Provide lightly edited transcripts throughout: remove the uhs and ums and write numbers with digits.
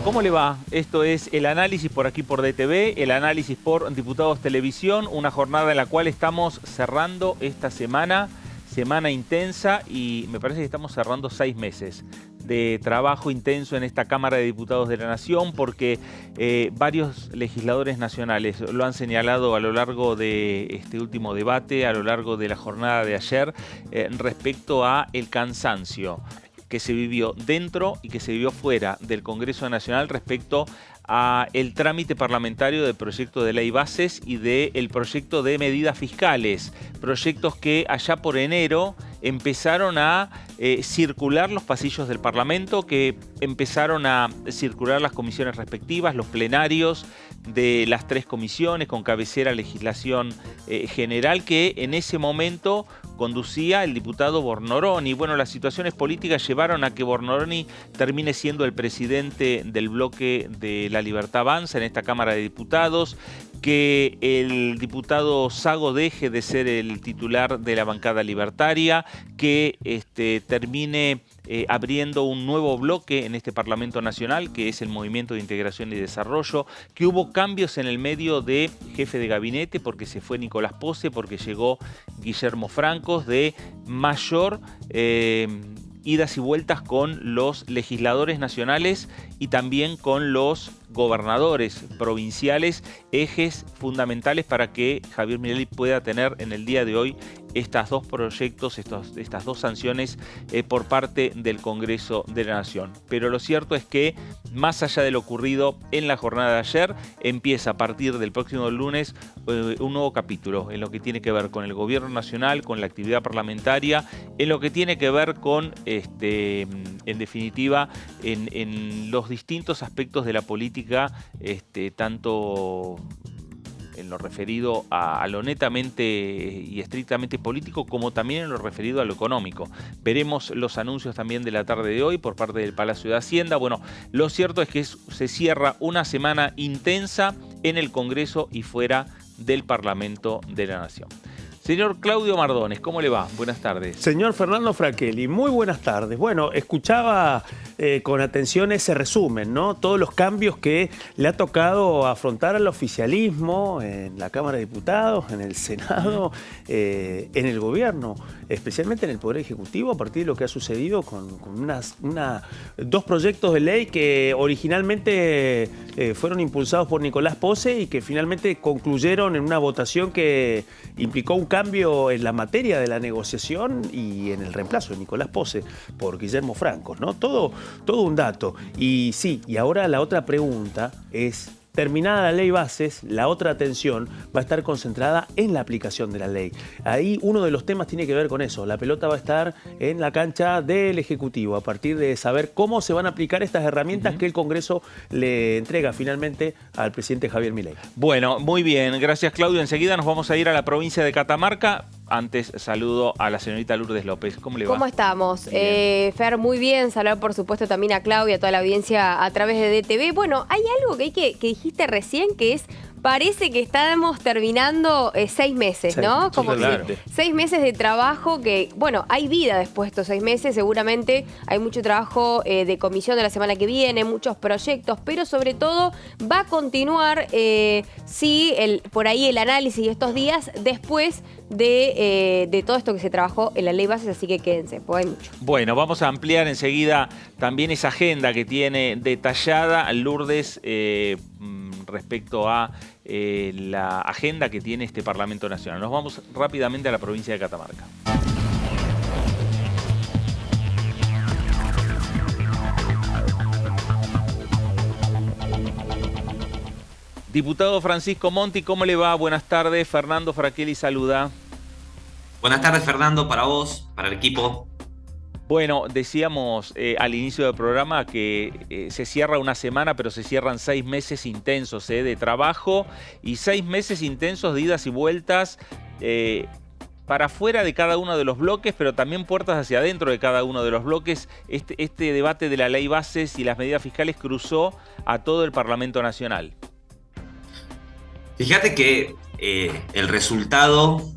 ¿Cómo le va? Esto es el análisis por aquí por DTV, el análisis por Diputados Televisión, una jornada en la cual estamos cerrando esta semana intensa y me parece que estamos cerrando 6 meses de trabajo intenso en esta Cámara de Diputados de la Nación porque varios legisladores nacionales lo han señalado a lo largo de este último debate, a lo largo de la jornada de ayer, respecto a el cansancio que se vivió dentro y que se vivió fuera del Congreso Nacional respecto a el trámite parlamentario del proyecto de ley bases y del proyecto de medidas fiscales, proyectos que allá por enero empezaron a circular los pasillos del Parlamento, que empezaron a circular las comisiones respectivas, los plenarios de las 3 comisiones con cabecera legislación general que en ese momento conducía el diputado Bornoroni. Bueno, las situaciones políticas llevaron a que Bornoroni termine siendo el presidente del bloque de La Libertad Avanza en esta Cámara de Diputados, que el diputado Sago deje de ser el titular de la bancada libertaria, que termine abriendo un nuevo bloque en este Parlamento Nacional, que es el Movimiento de Integración y Desarrollo, que hubo cambios en el medio de jefe de gabinete, porque se fue Nicolás Pose, porque llegó Guillermo Francos, de mayor idas y vueltas con los legisladores nacionales y también con los gobernadores provinciales, ejes fundamentales para que Javier Milei pueda tener en el día de hoy estos 2 proyectos, estas 2 sanciones por parte del Congreso de la Nación. Pero lo cierto es que, más allá de lo ocurrido en la jornada de ayer, empieza a partir del próximo lunes un nuevo capítulo en lo que tiene que ver con el gobierno nacional, con la actividad parlamentaria, en lo que tiene que ver con, en definitiva, en los distintos aspectos de la política, tanto en lo referido a lo netamente y estrictamente político, como también en lo referido a lo económico. Veremos los anuncios también de la tarde de hoy por parte del Palacio de Hacienda. Bueno, lo cierto es que se cierra una semana intensa en el Congreso y fuera del Parlamento de la Nación. Señor Claudio Mardones, ¿cómo le va? Buenas tardes. Señor Fernando Fraquelli, muy buenas tardes. Bueno, escuchaba con atención ese resumen, ¿no? Todos los cambios que le ha tocado afrontar al oficialismo en la Cámara de Diputados, en el Senado, en el gobierno, especialmente en el Poder Ejecutivo, a partir de lo que ha sucedido con 2 proyectos de ley que originalmente fueron impulsados por Nicolás Pose y que finalmente concluyeron en una votación que implicó un cambio en la materia de la negociación y en el reemplazo de Nicolás Pose por Guillermo Francos, ¿no? Todo un dato. Y sí, y ahora la otra pregunta es: terminada la ley bases, la otra atención va a estar concentrada en la aplicación de la ley. Ahí uno de los temas tiene que ver con eso. La pelota va a estar en la cancha del Ejecutivo, a partir de saber cómo se van a aplicar estas herramientas que el Congreso le entrega finalmente al presidente Javier Milei. Bueno, muy bien. Gracias, Claudio. Enseguida nos vamos a ir a la provincia de Catamarca. Antes saludo a la señorita Lourdes López. ¿Cómo le va? ¿Cómo estamos? Fer, muy bien. Saludar, por supuesto, también a Claudia, a toda la audiencia a través de DTV. Bueno, hay algo que dijiste recién, que es: parece que estamos terminando 6 meses, ¿no? Como claro. 6 meses de trabajo que, bueno, hay vida después de estos 6 meses. Seguramente hay mucho trabajo de comisión de la semana que viene, muchos proyectos, pero sobre todo va a continuar, por ahí el análisis de estos días después de todo esto que se trabajó en la ley bases, así que quédense, pues hay mucho. Bueno, vamos a ampliar enseguida también esa agenda que tiene detallada Lourdes respecto a la agenda que tiene este Parlamento Nacional. Nos vamos rápidamente a la provincia de Catamarca. Diputado Francisco Monti, ¿cómo le va? Buenas tardes. Fernando Fraquelli saluda. Buenas tardes, Fernando, para vos, para el equipo. Bueno, decíamos al inicio del programa que se cierra una semana, pero se cierran 6 meses intensos de trabajo y 6 meses intensos de idas y vueltas para afuera de cada uno de los bloques, pero también puertas hacia adentro de cada uno de los bloques. Este debate de la ley bases y las medidas fiscales cruzó a todo el Parlamento Nacional. Fíjate que el resultado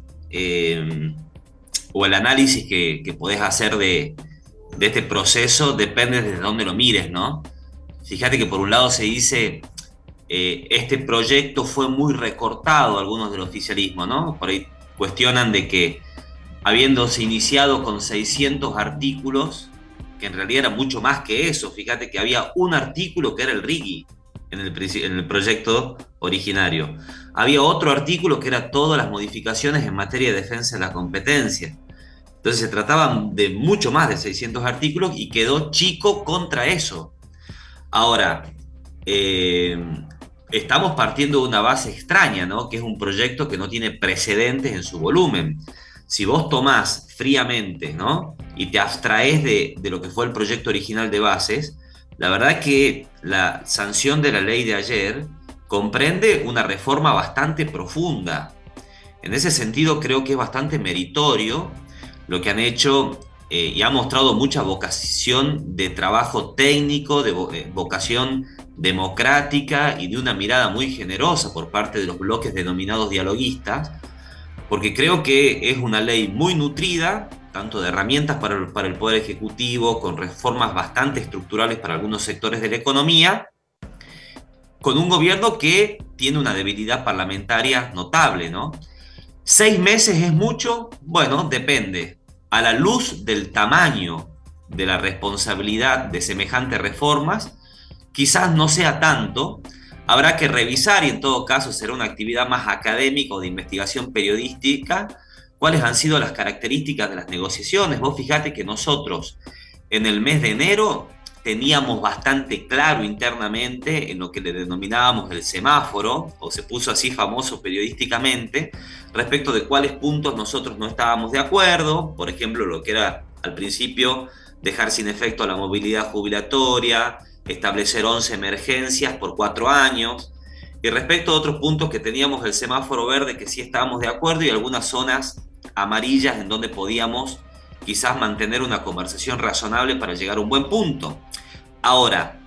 o el análisis que podés hacer de este proceso depende desde dónde lo mires, ¿no? fíjate que por un lado se dice, este proyecto fue muy recortado, algunos del oficialismo, ¿no? Por ahí cuestionan de que habiéndose iniciado con 600 artículos, que en realidad era mucho más que eso, fíjate que había un artículo que era el RIGI en el proyecto originario. Había otro artículo que era todas las modificaciones en materia de defensa de la competencia. Entonces se trataban de mucho más de 600 artículos y quedó chico contra eso. Ahora, estamos partiendo de una base extraña, ¿no? Que es un proyecto que no tiene precedentes en su volumen. Si vos tomás fríamente, ¿no? Y te abstraes de lo que fue el proyecto original de bases, la verdad que la sanción de la ley de ayer comprende una reforma bastante profunda. En ese sentido creo que es bastante meritorio lo que han hecho y ha mostrado mucha vocación de trabajo técnico, de vocación democrática y de una mirada muy generosa por parte de los bloques denominados dialoguistas, porque creo que es una ley muy nutrida, tanto de herramientas para el Poder Ejecutivo, con reformas bastante estructurales para algunos sectores de la economía, con un gobierno que tiene una debilidad parlamentaria notable, ¿no? 6 meses es mucho, bueno, depende. A la luz del tamaño de la responsabilidad de semejantes reformas, quizás no sea tanto. Habrá que revisar, y en todo caso será una actividad más académica o de investigación periodística, cuáles han sido las características de las negociaciones. Vos fijate que nosotros en el mes de enero teníamos bastante claro internamente en lo que le denominábamos el semáforo, o se puso así famoso periodísticamente, respecto de cuáles puntos nosotros no estábamos de acuerdo. Por ejemplo, lo que era al principio dejar sin efecto la movilidad jubilatoria, establecer 11 emergencias por 4 años, y respecto a otros puntos que teníamos el semáforo verde que sí estábamos de acuerdo, y algunas zonas amarillas en donde podíamos quizás mantener una conversación razonable para llegar a un buen punto. Ahora,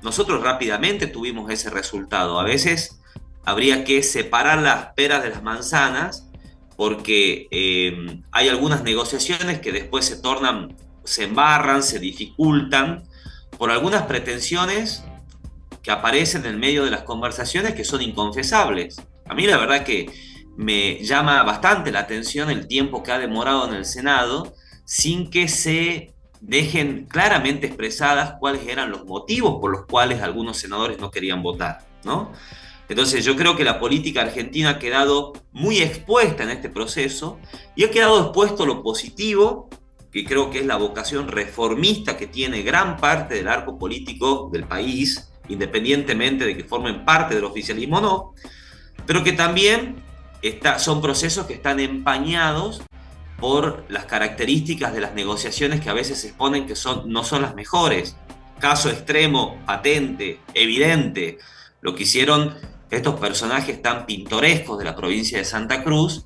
nosotros rápidamente tuvimos ese resultado. A veces habría que separar las peras de las manzanas, porque hay algunas negociaciones que después se embarran, se dificultan por algunas pretensiones que aparecen en medio de las conversaciones que son inconfesables. A mí la verdad que me llama bastante la atención el tiempo que ha demorado en el Senado sin que se dejen claramente expresadas cuáles eran los motivos por los cuales algunos senadores no querían votar, ¿no? Entonces yo creo que la política argentina ha quedado muy expuesta en este proceso, y ha quedado expuesto lo positivo, que creo que es la vocación reformista que tiene gran parte del arco político del país, independientemente de que formen parte del oficialismo o no, pero que también son procesos que están empañados por las características de las negociaciones que a veces se exponen que no son las mejores. Caso extremo, patente, evidente, lo que hicieron estos personajes tan pintorescos de la provincia de Santa Cruz,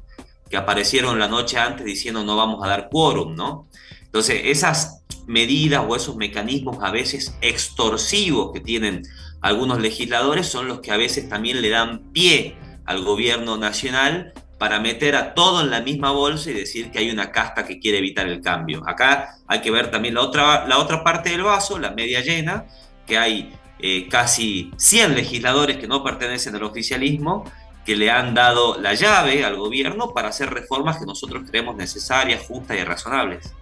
que aparecieron la noche antes diciendo no vamos a dar quórum, ¿no? Entonces, esas medidas o esos mecanismos a veces extorsivos que tienen algunos legisladores son los que a veces también le dan pie al gobierno nacional para meter a todo en la misma bolsa y decir que hay una casta que quiere evitar el cambio. Acá hay que ver también la otra parte del vaso, la media llena, que hay casi 100 legisladores que no pertenecen al oficialismo, que le han dado la llave al gobierno para hacer reformas que nosotros creemos necesarias, justas y razonables.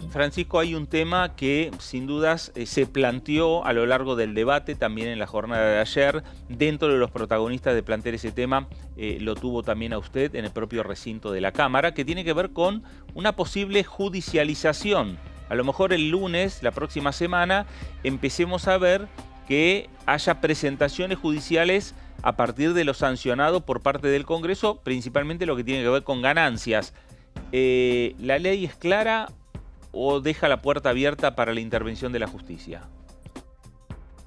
Francisco, hay un tema que sin dudas se planteó a lo largo del debate, también en la jornada de ayer. Dentro de los protagonistas de plantear ese tema, lo tuvo también a usted en el propio recinto de la Cámara, que tiene que ver con una posible judicialización. A lo mejor el lunes, la próxima semana, empecemos a ver que haya presentaciones judiciales a partir de lo sancionado por parte del Congreso, principalmente lo que tiene que ver con ganancias. ¿La ley es clara o deja la puerta abierta para la intervención de la justicia?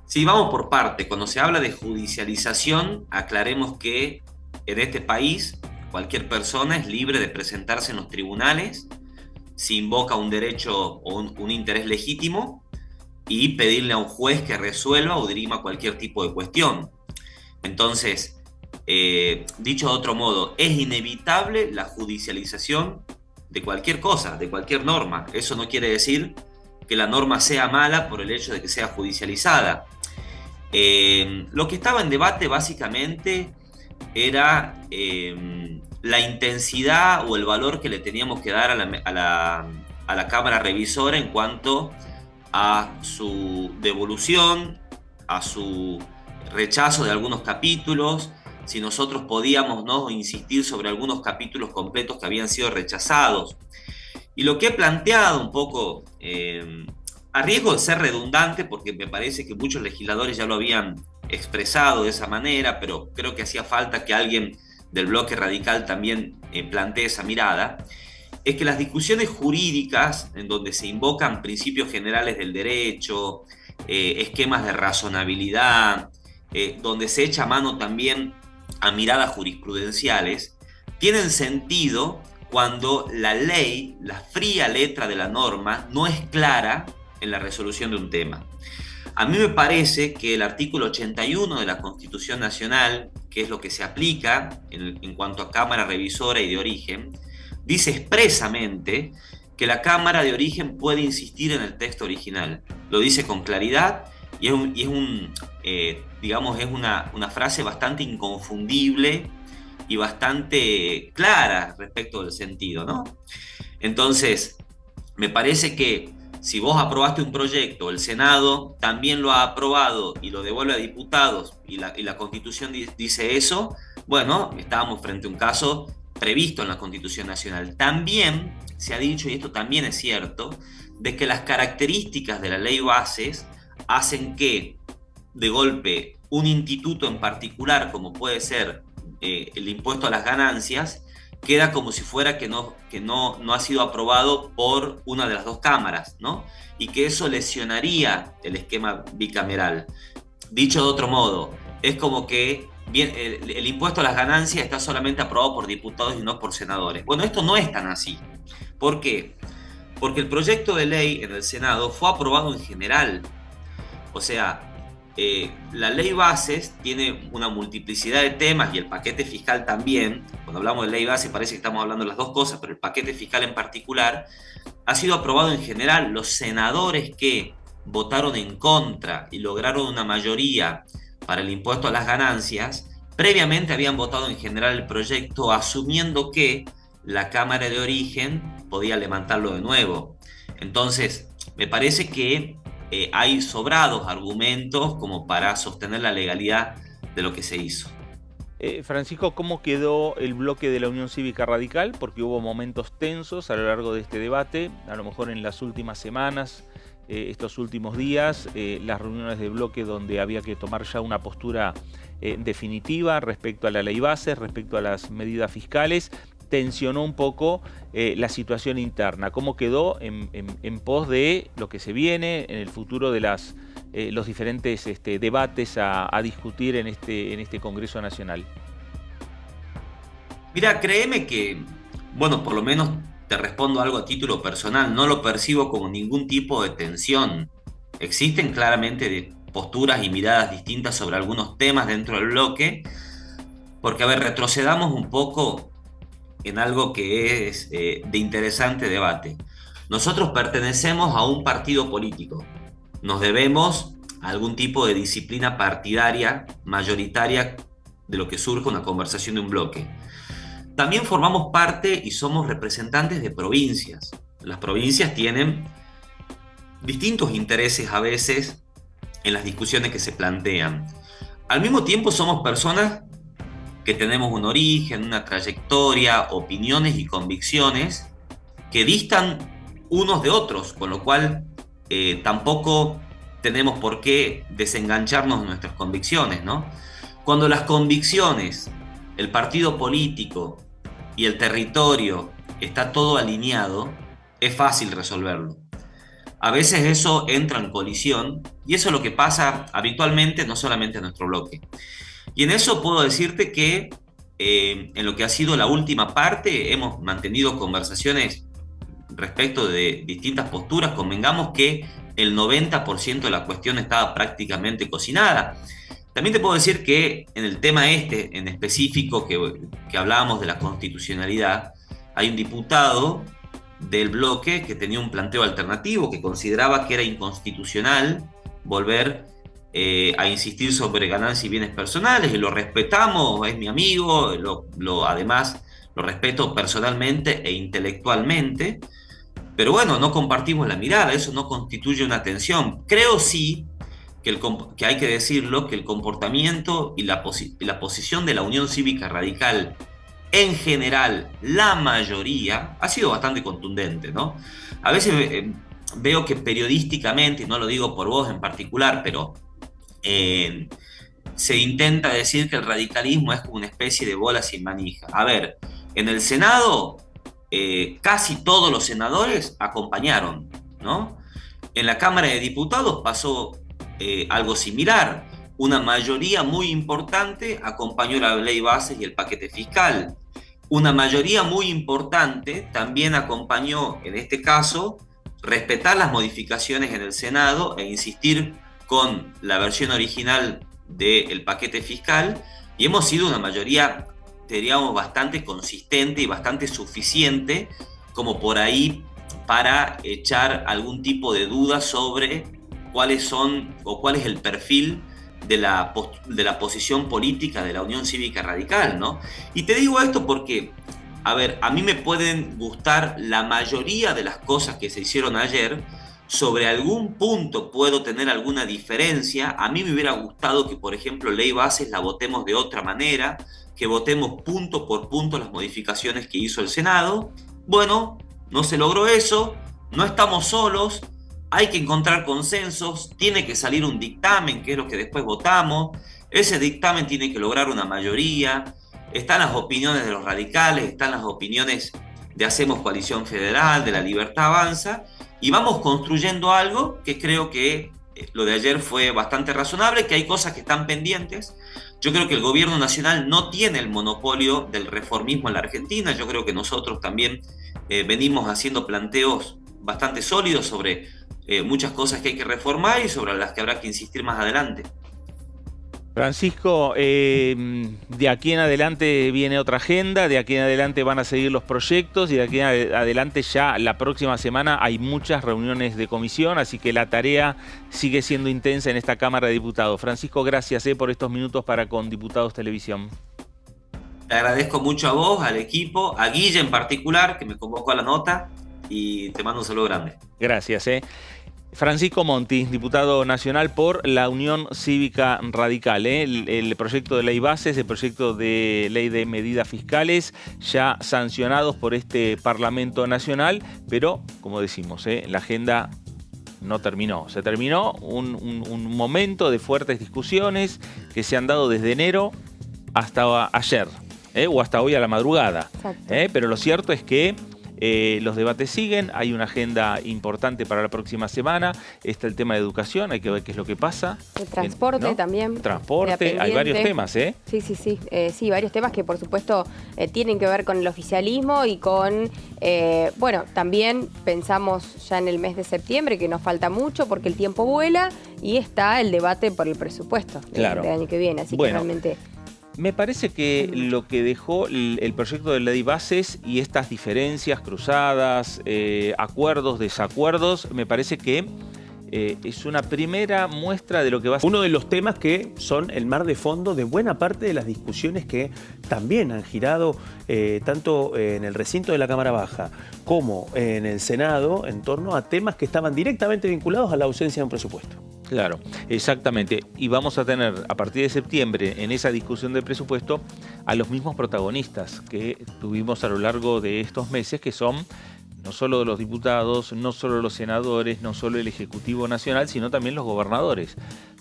Sí, vamos por parte. Cuando se habla de judicialización, aclaremos que en este país cualquier persona es libre de presentarse en los tribunales si invoca un derecho o un interés legítimo y pedirle a un juez que resuelva o dirima cualquier tipo de cuestión. Entonces, dicho de otro modo, es inevitable la judicialización de cualquier cosa, de cualquier norma. Eso no quiere decir que la norma sea mala por el hecho de que sea judicializada. Lo que estaba en debate básicamente era la intensidad o el valor que le teníamos que dar a la Cámara Revisora en cuanto a su devolución, a su rechazo de algunos capítulos, si nosotros podíamos, ¿no?, insistir sobre algunos capítulos completos que habían sido rechazados. Y lo que he planteado un poco, a riesgo de ser redundante, porque me parece que muchos legisladores ya lo habían expresado de esa manera, pero creo que hacía falta que alguien del bloque radical también plantee esa mirada, es que las discusiones jurídicas, en donde se invocan principios generales del derecho, esquemas de razonabilidad, donde se echa mano también a miradas jurisprudenciales, tienen sentido cuando la ley, la fría letra de la norma, no es clara en la resolución de un tema. A mí me parece que el artículo 81 de la Constitución Nacional, que es lo que se aplica en cuanto a Cámara Revisora y de Origen, dice expresamente que la Cámara de Origen puede insistir en el texto original. Lo dice con claridad y es una frase bastante inconfundible y bastante clara respecto del sentido, ¿no? Entonces, me parece que si vos aprobaste un proyecto, el Senado también lo ha aprobado y lo devuelve a diputados y la Constitución dice eso, bueno, estábamos frente a un caso previsto en la Constitución Nacional. También se ha dicho, y esto también es cierto, de que las características de la ley bases hacen que, de golpe, un instituto en particular, como puede ser el impuesto a las ganancias, queda como si fuera que no ha sido aprobado por una de las dos cámaras, ¿no? Y que eso lesionaría el esquema bicameral. Dicho de otro modo, es como que el impuesto a las ganancias está solamente aprobado por diputados y no por senadores. Bueno, esto no es tan así. ¿Por qué? Porque el proyecto de ley en el Senado fue aprobado en general. O sea, la ley bases tiene una multiplicidad de temas y el paquete fiscal también. Cuando hablamos de ley base parece que estamos hablando de las dos cosas, pero el paquete fiscal en particular ha sido aprobado en general. Los senadores que votaron en contra y lograron una mayoría para el impuesto a las ganancias, previamente habían votado en general el proyecto asumiendo que la Cámara de Origen podía levantarlo de nuevo. Entonces, me parece que hay sobrados argumentos como para sostener la legalidad de lo que se hizo. Francisco, ¿cómo quedó el bloque de la Unión Cívica Radical? Porque hubo momentos tensos a lo largo de este debate, a lo mejor en las últimas semanas, estos últimos días, las reuniones de bloque donde había que tomar ya una postura definitiva respecto a la ley base, respecto a las medidas fiscales. Tensionó un poco la situación interna. ¿Cómo quedó en pos de lo que se viene en el futuro de los diferentes debates a discutir en este Congreso Nacional? Mira, créeme que, bueno, por lo menos te respondo algo a título personal, no lo percibo como ningún tipo de tensión. Existen claramente posturas y miradas distintas sobre algunos temas dentro del bloque, porque, a ver, retrocedamos un poco en algo que es de interesante debate. Nosotros pertenecemos a un partido político. Nos debemos a algún tipo de disciplina partidaria mayoritaria de lo que surge una conversación de un bloque. También formamos parte y somos representantes de provincias. Las provincias tienen distintos intereses a veces en las discusiones que se plantean. Al mismo tiempo somos personas que tenemos un origen, una trayectoria, opiniones y convicciones que distan unos de otros, con lo cual tampoco tenemos por qué desengancharnos de nuestras convicciones, ¿no? Cuando las convicciones, el partido político y el territorio está todo alineado, es fácil resolverlo. A veces eso entra en colisión y eso es lo que pasa habitualmente, no solamente en nuestro bloque. Y en eso puedo decirte que en lo que ha sido la última parte hemos mantenido conversaciones respecto de distintas posturas. Convengamos que el 90% de la cuestión estaba prácticamente cocinada. También te puedo decir que en el tema en específico que hablábamos de la constitucionalidad, hay un diputado del bloque que tenía un planteo alternativo, que consideraba que era inconstitucional volver a insistir sobre ganancias y bienes personales, y lo respetamos, es mi amigo, además lo respeto personalmente e intelectualmente, pero bueno, no compartimos la mirada, eso no constituye una tensión. Creo sí que hay que decirlo, que el comportamiento y la posición de la Unión Cívica Radical en general, la mayoría, ha sido bastante contundente, ¿no? A veces veo que periodísticamente, y no lo digo por vos en particular, pero se intenta decir que el radicalismo es como una especie de bola sin manija. A ver, en el Senado casi todos los senadores acompañaron, ¿no? En la Cámara de Diputados pasó algo similar. Una mayoría muy importante acompañó la ley bases y el paquete fiscal. Una mayoría muy importante también acompañó, en este caso, respetar las modificaciones en el Senado e insistir con la versión original del paquete fiscal, y hemos sido una mayoría, diríamos, bastante consistente y bastante suficiente como por ahí para echar algún tipo de duda sobre cuáles son o cuál es el perfil de la posición política de la Unión Cívica Radical, ¿no? Y te digo esto porque, a ver, a mí me pueden gustar la mayoría de las cosas que se hicieron ayer. Sobre algún punto puedo tener alguna diferencia. A mí me hubiera gustado que, por ejemplo, ley bases la votemos de otra manera, que votemos punto por punto las modificaciones que hizo el Senado. Bueno, no se logró eso, no estamos solos, hay que encontrar consensos, tiene que salir un dictamen, que es lo que después votamos, ese dictamen tiene que lograr una mayoría, están las opiniones de los radicales, están las opiniones de Hacemos Coalición Federal, de La Libertad Avanza, y vamos construyendo algo que creo que lo de ayer fue bastante razonable, que hay cosas que están pendientes. Yo creo que el gobierno nacional no tiene el monopolio del reformismo en la Argentina. Yo creo que nosotros también venimos haciendo planteos bastante sólidos sobre muchas cosas que hay que reformar y sobre las que habrá que insistir más adelante. Francisco, de aquí en adelante viene otra agenda, de aquí en adelante van a seguir los proyectos y de aquí en adelante ya la próxima semana hay muchas reuniones de comisión, así que la tarea sigue siendo intensa en esta Cámara de Diputados. Francisco, gracias por estos minutos para con Diputados Televisión. Te agradezco mucho a vos, al equipo, a Guille en particular, que me convocó a la nota, y te mando un saludo grande. Gracias. Francisco Monti, diputado nacional por la Unión Cívica Radical. El proyecto de ley bases, el proyecto de ley de medidas fiscales, ya sancionados por este Parlamento Nacional, pero, como decimos, la agenda no terminó. Se terminó un momento de fuertes discusiones que se han dado desde enero hasta ayer, o hasta hoy a la madrugada. Pero lo cierto es que los debates siguen, hay una agenda importante para la próxima semana, está el tema de educación, hay que ver qué es lo que pasa. El transporte, ¿no? También. Transporte, hay varios temas, Sí, varios temas que por supuesto tienen que ver con el oficialismo y con, bueno, también pensamos ya en el mes de septiembre, que nos falta mucho porque el tiempo vuela, y está el debate por el presupuesto del año que viene, así que realmente... Me parece que lo que dejó el proyecto de ley bases y estas diferencias cruzadas, acuerdos, desacuerdos, me parece que es una primera muestra de lo que va a ser. Uno de los temas que son el mar de fondo de buena parte de las discusiones que también han girado tanto en el recinto de la Cámara Baja como en el Senado en torno a temas que estaban directamente vinculados a la ausencia de un presupuesto. Claro, exactamente. Y vamos a tener a partir de septiembre en esa discusión del presupuesto a los mismos protagonistas que tuvimos a lo largo de estos meses, que son no solo los diputados, no solo los senadores, no solo el Ejecutivo Nacional, sino también los gobernadores.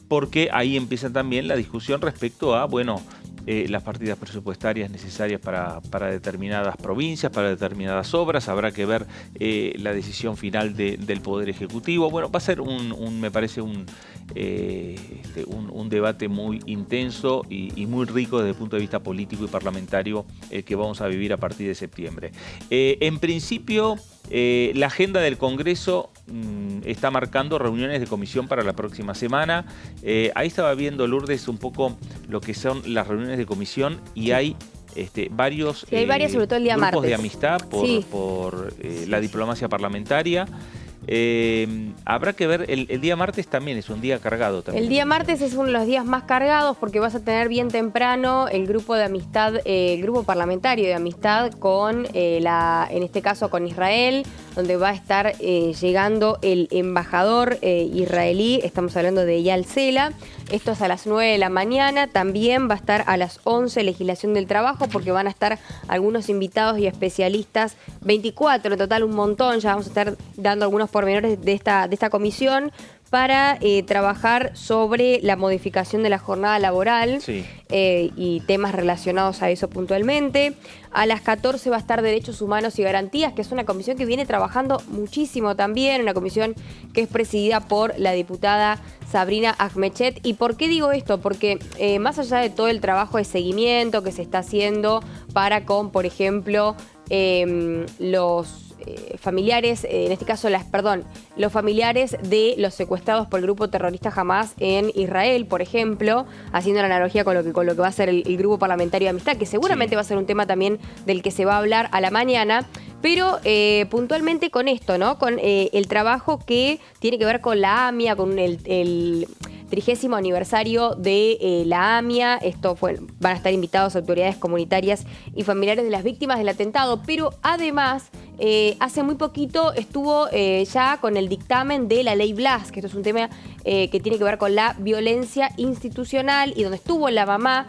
Porque ahí empieza también la discusión respecto a, bueno, las partidas presupuestarias necesarias para determinadas provincias, para determinadas obras. Habrá que ver la decisión final del Poder Ejecutivo. Bueno, va a ser me parece un debate muy intenso y muy rico desde el punto de vista político y parlamentario que vamos a vivir a partir de septiembre. En principio, la agenda del Congreso está marcando reuniones de comisión para la próxima semana. Ahí estaba viendo, Lourdes, un poco lo que son las reuniones de comisión y hay varios Sí, hay varias, sobre todo el día grupos martes. de amistad Sí. por la diplomacia parlamentaria. Habrá que ver, el día martes también es un día cargado. También. El día martes es uno de los días más cargados porque vas a tener bien temprano el grupo de amistad, el grupo parlamentario de amistad con, en este caso con Israel, donde va a estar llegando el embajador israelí, estamos hablando de Eyal Sela. Esto es a las 9 de la mañana, también va a estar a las 11 legislación del trabajo porque van a estar algunos invitados y especialistas, 24 en total, un montón, ya vamos a estar dando algunos pormenores de esta comisión para trabajar sobre la modificación de la jornada laboral. Sí. Y temas relacionados a eso puntualmente. A las 14 va a estar Derechos Humanos y Garantías, que es una comisión que viene trabajando muchísimo también, una comisión que es presidida por la diputada Sabrina Ahmechet. ¿Y por qué digo esto? Porque más allá de todo el trabajo de seguimiento que se está haciendo para con, por ejemplo, los familiares, en este caso los familiares de los secuestrados por el grupo terrorista Hamas en Israel, por ejemplo, haciendo la analogía con lo que va a ser el grupo parlamentario de amistad, que seguramente va a ser un tema también del que se va a hablar a la mañana, pero puntualmente con esto, ¿no? Con el trabajo que tiene que ver con la AMIA, con el 30º aniversario de la AMIA. Van a estar invitados autoridades comunitarias y familiares de las víctimas del atentado, pero además hace muy poquito estuvo ya con el dictamen de la ley Blas, que esto es un tema que tiene que ver con la violencia institucional y donde estuvo la mamá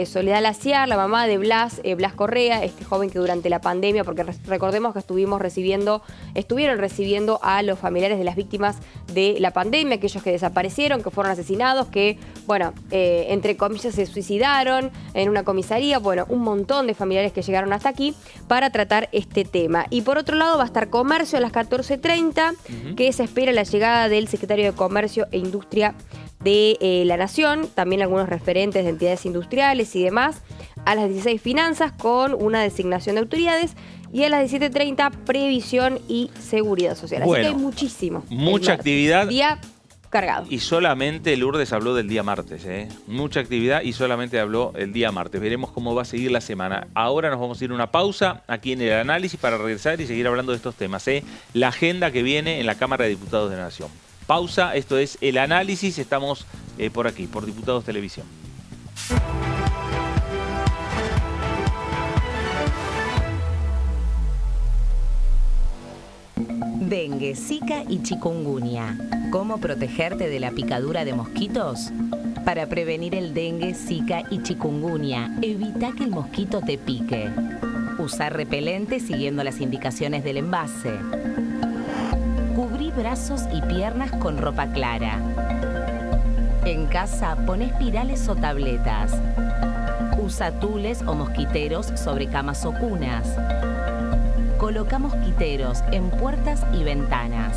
Soledad Laciar, la mamá de Blas Correa, este joven que durante la pandemia, porque recordemos que estuvieron recibiendo a los familiares de las víctimas de la pandemia, aquellos que desaparecieron, que fueron asesinados, que, bueno, entre comillas se suicidaron en una comisaría, bueno, un montón de familiares que llegaron hasta aquí para tratar este tema. Y por otro lado va a estar Comercio a las 14:30, que se espera la llegada del secretario de Comercio e Industria de la Nación, también algunos referentes de entidades industriales y demás. A las 16 Finanzas con una designación de autoridades y a las 17:30 Previsión y Seguridad Social. Así que hay muchísimo. Mucha actividad. Día cargado. Y solamente Lourdes habló del día martes, mucha actividad y solamente habló el día martes. Veremos cómo va a seguir la semana. Ahora nos vamos a ir a una pausa aquí en el análisis para regresar y seguir hablando de estos temas. La agenda que viene en la Cámara de Diputados de la Nación. Pausa, esto es el análisis, estamos por aquí, por Diputados Televisión. Dengue, Zika y chikungunya. ¿Cómo protegerte de la picadura de mosquitos? Para prevenir el dengue, Zika y chikungunya, evita que el mosquito te pique. Usar repelente siguiendo las indicaciones del envase. Cubrí brazos y piernas con ropa clara. En casa, pon espirales o tabletas. Usa tules o mosquiteros sobre camas o cunas. Coloca mosquiteros en puertas y ventanas.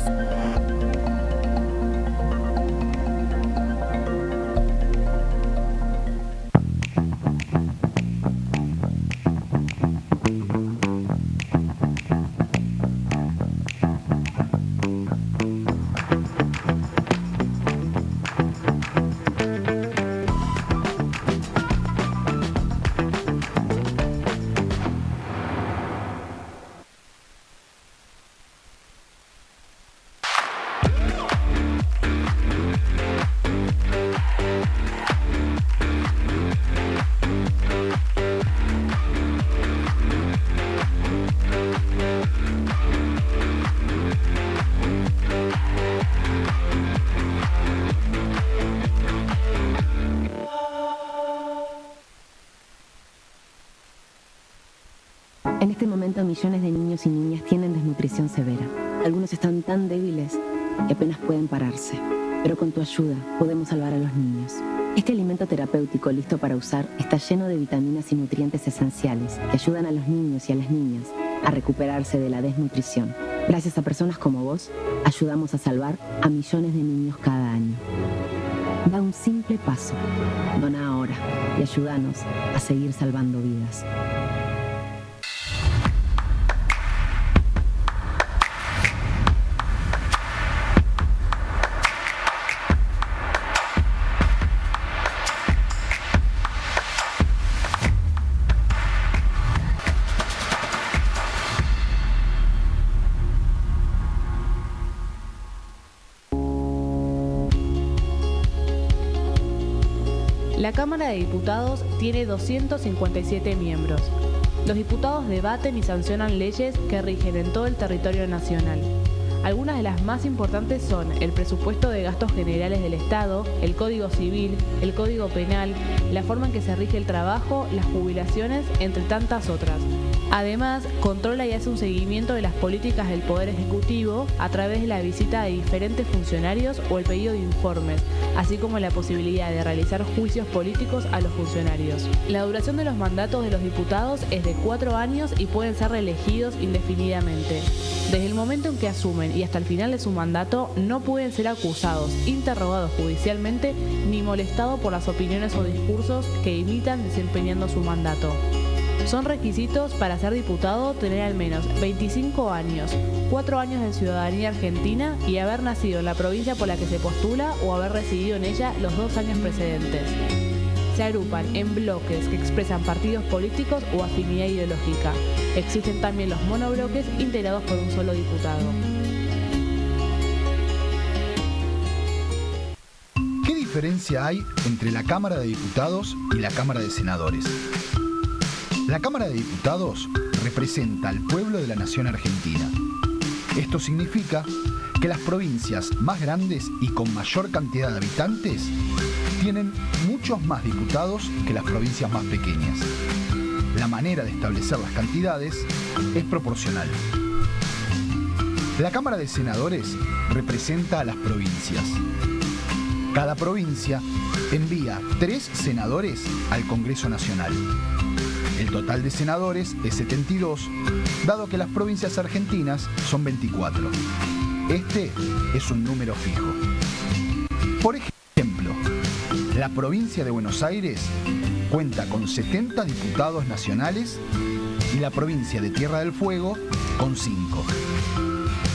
En este momento millones de niños y niñas tienen desnutrición severa. Algunos están tan débiles que apenas pueden pararse. Pero con tu ayuda podemos salvar a los niños. Este alimento terapéutico listo para usar está lleno de vitaminas y nutrientes esenciales que ayudan a los niños y a las niñas a recuperarse de la desnutrición. Gracias a personas como vos, ayudamos a salvar a millones de niños cada año. Da un simple paso. Dona ahora y ayúdanos a seguir salvando vidas. La Cámara de Diputados tiene 257 miembros. Los diputados debaten y sancionan leyes que rigen en todo el territorio nacional. Algunas de las más importantes son el presupuesto de gastos generales del Estado, el Código Civil, el Código Penal, la forma en que se rige el trabajo, las jubilaciones, entre tantas otras. Además, controla y hace un seguimiento de las políticas del Poder Ejecutivo a través de la visita de diferentes funcionarios o el pedido de informes, así como la posibilidad de realizar juicios políticos a los funcionarios. La duración de los mandatos de los diputados es de 4 años y pueden ser reelegidos indefinidamente. Desde el momento en que asumen y hasta el final de su mandato, no pueden ser acusados, interrogados judicialmente, ni molestados por las opiniones o discursos que imitan desempeñando su mandato. Son requisitos para ser diputado tener al menos 25 años, 4 años de ciudadanía argentina y haber nacido en la provincia por la que se postula o haber residido en ella los 2 años precedentes. Se agrupan en bloques que expresan partidos políticos o afinidad ideológica. Existen también los monobloques integrados por un solo diputado. ¿Qué diferencia hay entre la Cámara de Diputados y la Cámara de Senadores? La Cámara de Diputados representa al pueblo de la nación argentina. Esto significa que las provincias más grandes y con mayor cantidad de habitantes tienen muchos más diputados que las provincias más pequeñas. La manera de establecer las cantidades es proporcional. La Cámara de Senadores representa a las provincias. Cada provincia envía 3 senadores al Congreso Nacional. El total de senadores es 72, dado que las provincias argentinas son 24. Este es un número fijo. Por ejemplo, la provincia de Buenos Aires cuenta con 70 diputados nacionales y la provincia de Tierra del Fuego con 5.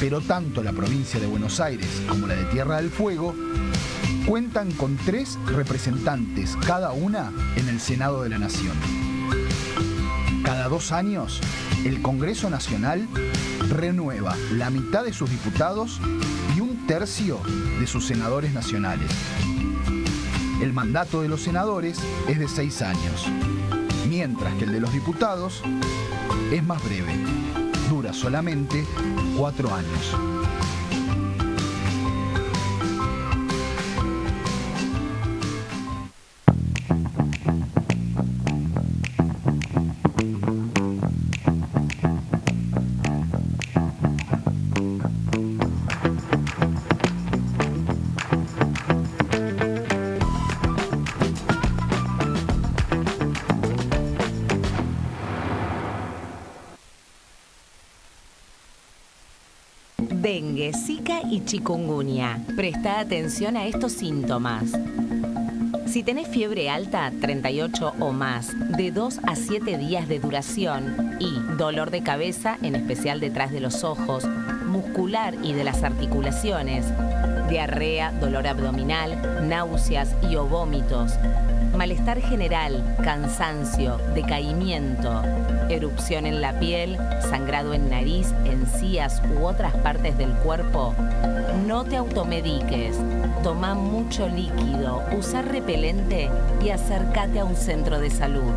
Pero tanto la provincia de Buenos Aires como la de Tierra del Fuego cuentan con 3 representantes cada una en el Senado de la Nación. Cada 2 años, el Congreso Nacional renueva la mitad de sus diputados y 1/3 de sus senadores nacionales. El mandato de los senadores es de 6 años, mientras que el de los diputados es más breve, dura solamente 4 años. Dengue, Zika y chikungunya. Presta atención a estos síntomas. Si tenés fiebre alta, 38 o más, de 2 a 7 días de duración y dolor de cabeza, en especial detrás de los ojos, muscular y de las articulaciones, diarrea, dolor abdominal, náuseas y o vómitos, malestar general, cansancio, decaimiento, erupción en la piel, sangrado en nariz, encías u otras partes del cuerpo, no te automediques. Toma mucho líquido, usa repelente y acércate a un centro de salud.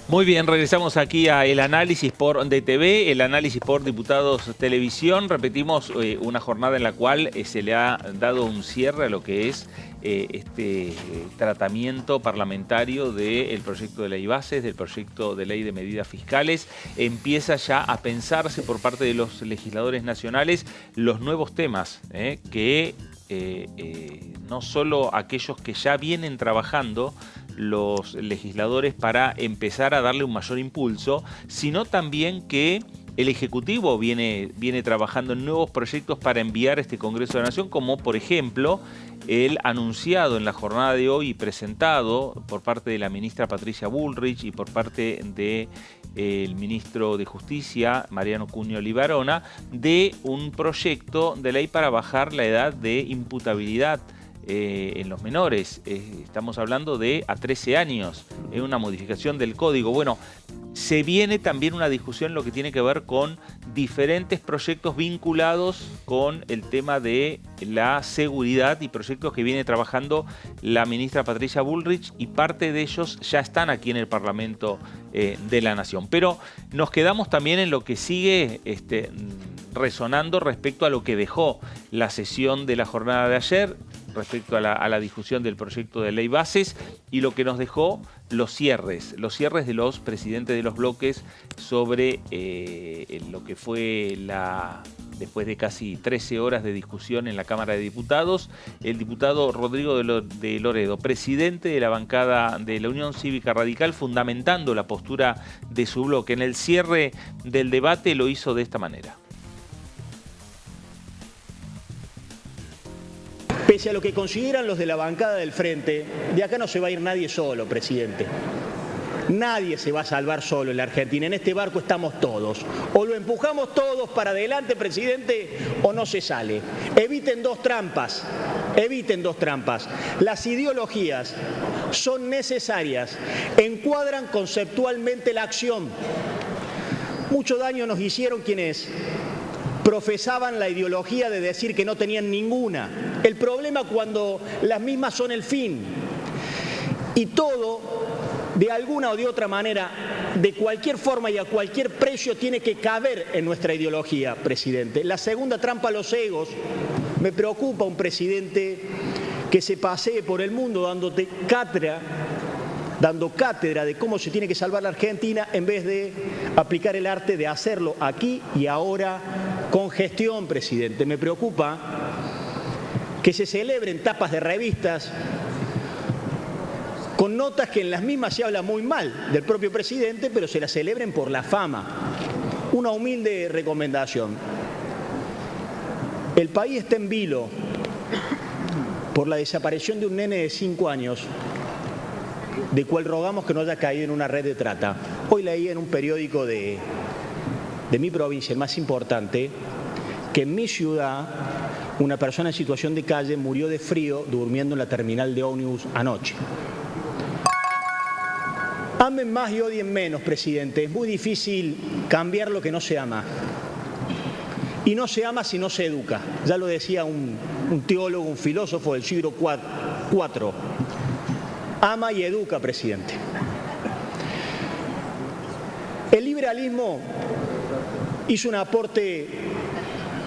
Muy bien, regresamos aquí a El Análisis por DTV, El Análisis por Diputados Televisión. Repetimos una jornada en la cual se le ha dado un cierre a lo que es este tratamiento parlamentario del proyecto de ley bases, del proyecto de ley de medidas fiscales. Empieza ya a pensarse por parte de los legisladores nacionales los nuevos temas que no solo aquellos que ya vienen trabajando los legisladores para empezar a darle un mayor impulso, sino también que el Ejecutivo viene trabajando en nuevos proyectos para enviar a este Congreso de la Nación, como por ejemplo el anunciado en la jornada de hoy y presentado por parte de la ministra Patricia Bullrich y por parte del ministro de Justicia, Mariano Cunio Libarona, de un proyecto de ley para bajar la edad de imputabilidad en los menores. Estamos hablando de a 13 años, una modificación del código. Bueno, se viene también una discusión en lo que tiene que ver con diferentes proyectos vinculados con el tema de la seguridad y proyectos que viene trabajando la ministra Patricia Bullrich, y parte de ellos ya están aquí en el Parlamento de la Nación. Pero nos quedamos también en lo que sigue resonando respecto a lo que dejó la sesión de la jornada de ayer, respecto a la discusión del proyecto de ley bases, y lo que nos dejó los cierres de los presidentes de los bloques sobre lo que fue después de casi 13 horas de discusión en la Cámara de Diputados. El diputado Rodrigo de Loredo, presidente de la bancada de la Unión Cívica Radical, fundamentando la postura de su bloque en el cierre del debate, lo hizo de esta manera. Pese a lo que consideran los de la bancada del frente, de acá no se va a ir nadie solo, presidente. Nadie se va a salvar solo en la Argentina. En este barco estamos todos. O lo empujamos todos para adelante, presidente, o no se sale. Eviten dos trampas. Eviten dos trampas. Las ideologías son necesarias, encuadran conceptualmente la acción. Mucho daño nos hicieron quienes profesaban la ideología de decir que no tenían ninguna. El problema cuando las mismas son el fin. Y todo, de alguna o de otra manera, de cualquier forma y a cualquier precio, tiene que caber en nuestra ideología, presidente. La segunda trampa, los egos. Me preocupa un presidente que se pasee por el mundo dando cátedra de cómo se tiene que salvar la Argentina, en vez de aplicar el arte de hacerlo aquí y ahora con gestión, presidente. Me preocupa que se celebren tapas de revistas con notas que en las mismas se habla muy mal del propio presidente, pero se las celebren por la fama. Una humilde recomendación. El país está en vilo por la desaparición de un nene de 5 años, de cual rogamos que no haya caído en una red de trata. Hoy leí en un periódico de mi provincia, el más importante, que en mi ciudad una persona en situación de calle murió de frío durmiendo en la terminal de ómnibus anoche. Amen más y odien menos, presidente. Es muy difícil cambiar lo que no se ama. Y no se ama si no se educa. Ya lo decía un teólogo, un filósofo del siglo IV. Ama y educa, presidente. El liberalismo hizo un aporte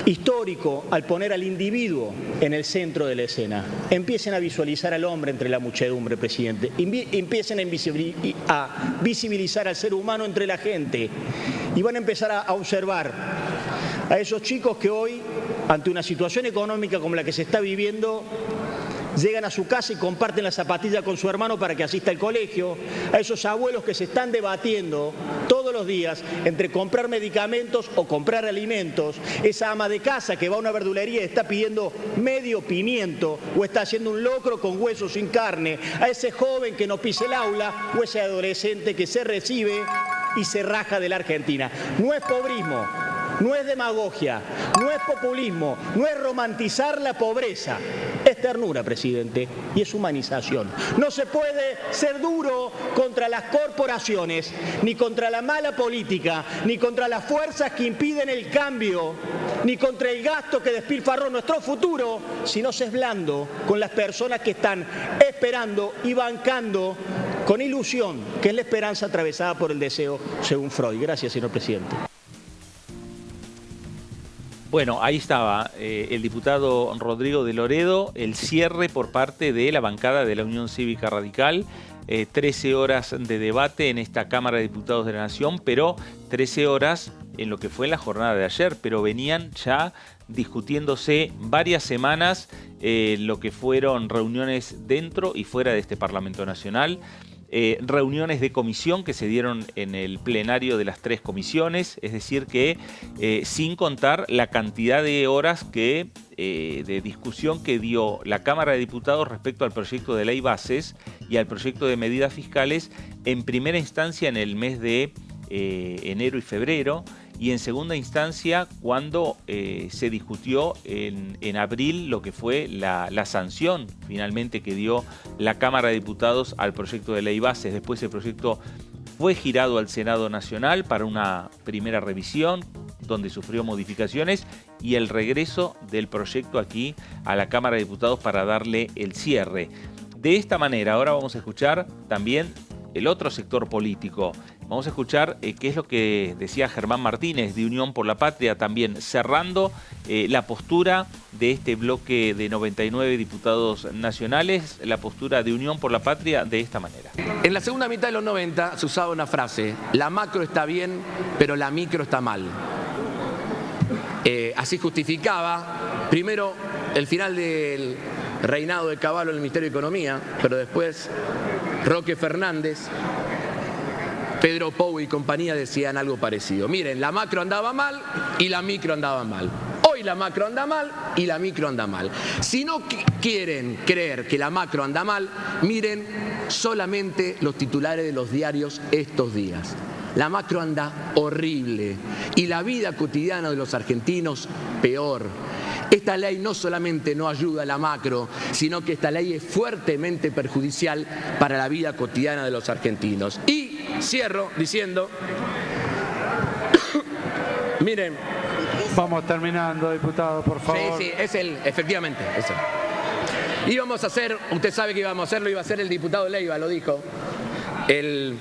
histórico al poner al individuo en el centro de la escena. Empiecen a visualizar al hombre entre la muchedumbre, presidente. Empiecen a visibilizar al ser humano entre la gente. Y van a empezar a observar a esos chicos que hoy, ante una situación económica como la que se está viviendo, llegan a su casa y comparten la zapatilla con su hermano para que asista al colegio, a esos abuelos que se están debatiendo todos los días entre comprar medicamentos o comprar alimentos, esa ama de casa que va a una verdulería y está pidiendo medio pimiento o está haciendo un locro con hueso sin carne, a ese joven que no pisa el aula o ese adolescente que se recibe y se raja de la Argentina. No es pobrismo, no es demagogia, no es populismo, no es romantizar la pobreza. Es ternura, presidente, y es humanización. No se puede ser duro contra las corporaciones, ni contra la mala política, ni contra las fuerzas que impiden el cambio, ni contra el gasto que despilfarró nuestro futuro, si no se es blando con las personas que están esperando y bancando con ilusión, que es la esperanza atravesada por el deseo, según Freud. Gracias, señor presidente. Bueno, ahí estaba el diputado Rodrigo de Loredo, el cierre por parte de la bancada de la Unión Cívica Radical. 13 horas de debate en esta Cámara de Diputados de la Nación, pero 13 horas en lo que fue la jornada de ayer, pero venían ya discutiéndose varias semanas lo que fueron reuniones dentro y fuera de este Parlamento Nacional. Reuniones de comisión que se dieron en el plenario de las 3 comisiones, es decir que sin contar la cantidad de horas de discusión que dio la Cámara de Diputados respecto al proyecto de ley bases y al proyecto de medidas fiscales, en primera instancia en el mes de enero y febrero, y en segunda instancia cuando se discutió en abril lo que fue la sanción finalmente que dio la Cámara de Diputados al proyecto de ley bases. Después el proyecto fue girado al Senado Nacional para una primera revisión, donde sufrió modificaciones, y el regreso del proyecto aquí a la Cámara de Diputados para darle el cierre. De esta manera, ahora vamos a escuchar también el otro sector político. Vamos a escuchar qué es lo que decía Germán Martínez de Unión por la Patria, también cerrando la postura de este bloque de 99 diputados nacionales, la postura de Unión por la Patria de esta manera. En la segunda mitad de los 90 se usaba una frase: la macro está bien, pero la micro está mal. Así justificaba primero el final del reinado de Cavallo en el Ministerio de Economía, pero después Roque Fernández, Pedro Pou y compañía decían algo parecido. Miren, la macro andaba mal y la micro andaba mal. Hoy la macro anda mal y la micro anda mal. Si no quieren creer que la macro anda mal, miren solamente los titulares de los diarios estos días. La macro anda horrible y la vida cotidiana de los argentinos peor. Esta ley no solamente no ayuda a la macro, sino que esta ley es fuertemente perjudicial para la vida cotidiana de los argentinos. Y cierro diciendo, miren. Vamos terminando, diputado, por favor. Sí, efectivamente, eso. Íbamos a hacer, usted sabe que íbamos a hacerlo, iba a ser el diputado Leiva, lo dijo, el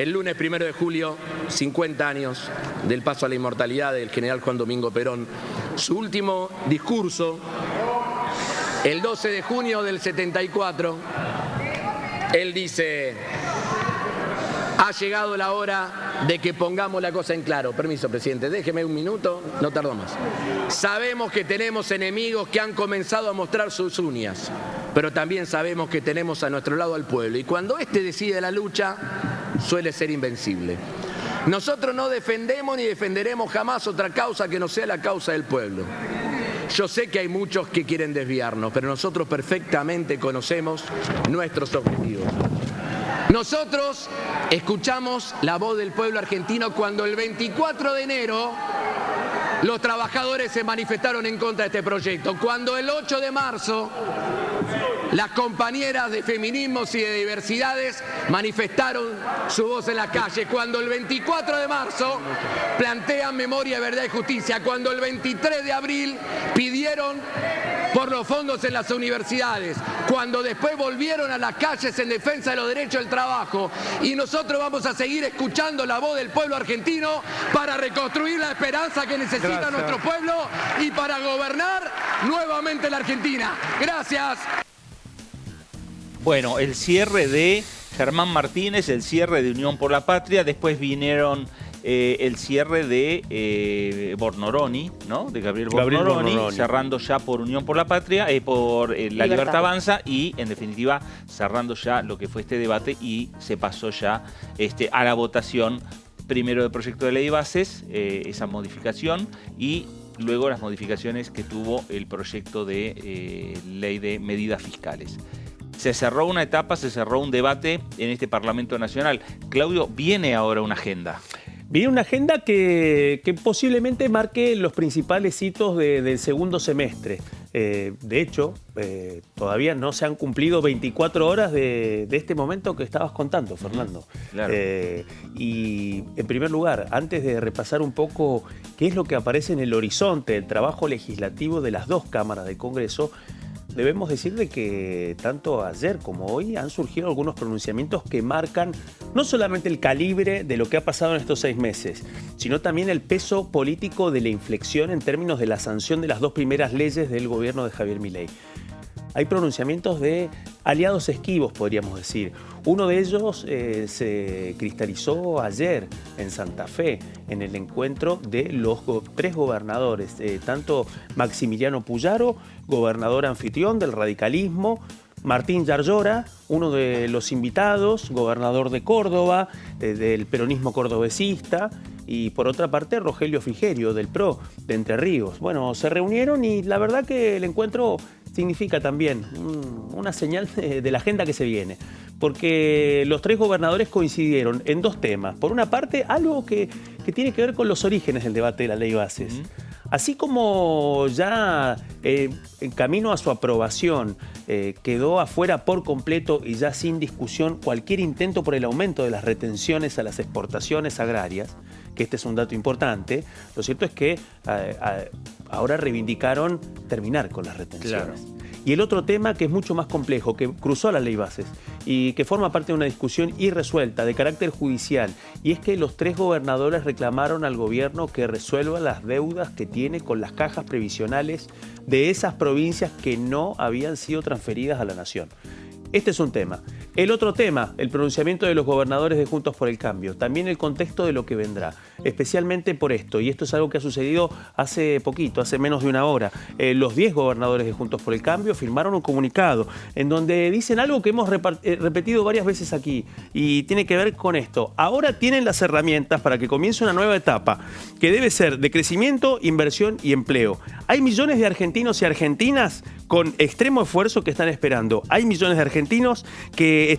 lunes 1 de julio, 50 años del paso a la inmortalidad del general Juan Domingo Perón. Su último discurso, el 12 de junio del 74, él dice: ha llegado la hora de que pongamos la cosa en claro. Permiso, presidente, déjeme un minuto, no tardo más. Sabemos que tenemos enemigos que han comenzado a mostrar sus uñas, pero también sabemos que tenemos a nuestro lado al pueblo, y cuando éste decide la lucha, suele ser invencible. Nosotros no defendemos ni defenderemos jamás otra causa que no sea la causa del pueblo. Yo sé que hay muchos que quieren desviarnos, pero nosotros perfectamente conocemos nuestros objetivos. Nosotros escuchamos la voz del pueblo argentino cuando el 24 de enero los trabajadores se manifestaron en contra de este proyecto, cuando el 8 de marzo las compañeras de feminismos y de diversidades manifestaron su voz en la calle, cuando el 24 de marzo plantean memoria, verdad y justicia, cuando el 23 de abril pidieron por los fondos en las universidades, cuando después volvieron a las calles en defensa de los derechos del trabajo. Y nosotros vamos a seguir escuchando la voz del pueblo argentino para reconstruir la esperanza que necesita nuestro pueblo y para gobernar nuevamente la Argentina. Gracias. Bueno, el cierre de Germán Martínez, el cierre de Unión por la Patria, después vinieron el cierre de Bornoroni, ¿no? De Gabriel Bornoroni, cerrando ya por Unión por la Patria, por La Libertad Avanza, y en definitiva cerrando ya lo que fue este debate, y se pasó ya a la votación primero del proyecto de ley de bases, esa modificación, y luego las modificaciones que tuvo el proyecto de ley de medidas fiscales. Se cerró una etapa, se cerró un debate en este Parlamento Nacional. Claudio, viene ahora una agenda. Viene una agenda que posiblemente marque los principales hitos del segundo semestre. De hecho, todavía no se han cumplido 24 horas de este momento que estabas contando, Fernando. Claro. Y en primer lugar, antes de repasar un poco qué es lo que aparece en el horizonte del trabajo legislativo de las dos cámaras del Congreso, debemos decir de que tanto ayer como hoy han surgido algunos pronunciamientos que marcan no solamente el calibre de lo que ha pasado en estos 6 meses, sino también el peso político de la inflexión en términos de la sanción de las dos primeras leyes del gobierno de Javier Milei. Hay pronunciamientos de aliados esquivos, podríamos decir. Uno de ellos se cristalizó ayer en Santa Fe, en el encuentro de los 3 gobernadores, tanto Maximiliano Puyaro, gobernador anfitrión del radicalismo, Martín Yarlora, uno de los invitados, gobernador de Córdoba, del peronismo cordobesista, y por otra parte Rogelio Frigerio, del PRO, de Entre Ríos. Bueno, se reunieron y la verdad que el encuentro significa también una señal de la agenda que se viene, porque los 3 gobernadores coincidieron en 2 temas. Por una parte, algo que tiene que ver con los orígenes del debate de la ley bases. así como ya en camino a su aprobación quedó afuera por completo y ya sin discusión cualquier intento por el aumento de las retenciones a las exportaciones agrarias, que este es un dato importante, lo cierto es que ahora reivindicaron terminar con las retenciones. Claro. Y el otro tema que es mucho más complejo, que cruzó la ley Bases y que forma parte de una discusión irresuelta de carácter judicial, y es que los 3 gobernadores reclamaron al gobierno que resuelva las deudas que tiene con las cajas previsionales de esas provincias que no habían sido transferidas a la nación. Este es un tema. El otro tema, el pronunciamiento de los gobernadores de Juntos por el Cambio. También el contexto de lo que vendrá. Especialmente por esto, y esto es algo que ha sucedido hace poquito, hace menos de una hora. Los 10 gobernadores de Juntos por el Cambio firmaron un comunicado en donde dicen algo que hemos repetido varias veces aquí y tiene que ver con esto. Ahora tienen las herramientas para que comience una nueva etapa que debe ser de crecimiento, inversión y empleo. Hay millones de argentinos y argentinas con extremo esfuerzo que están esperando. Hay millones de argentinos que